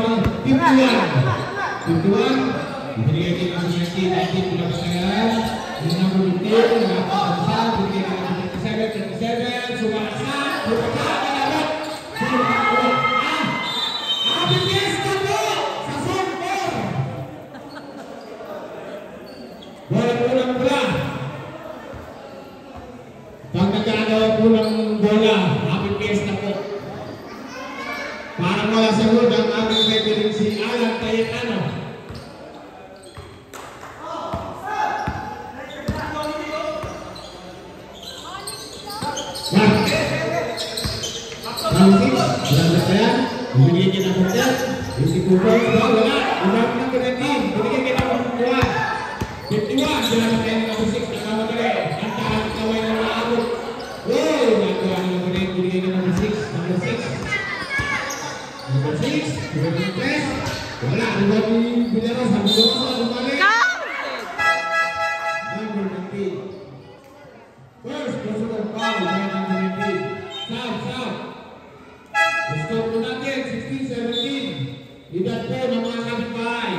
number 51. Ibigay kay number 19 pulang pasangan. Yung number 15, nakakasal. Ibigay kay number 37, sumakasal. Sumakasal na naman. Sumakasal. Happy Fiesta po sa Zone 4. Bola pula. Pag nagkagawa po ng bola, Happy Fiesta po. Para wala sagot ang aming referee si Alan Cayetano. Wala na yan. Ibigay niya na po yan. Yung si Kupo, wala. Ibang na pinagin. Ibigay niya na po kuha. 51. Wala na kayo number 6. Nakamagali. Ang tahan kaway na maabot. Wow! Nagawa na lang rin. Ibigay niya number 6. Number 6. Number 6. Ibigay niya press. Wala. Ibang Villarreal. Sabi ko sa bumalik. Number 19. First, personal foul. Number 19. South. Let's go po natin, 16-17. Edad po ng mga kapitbahay.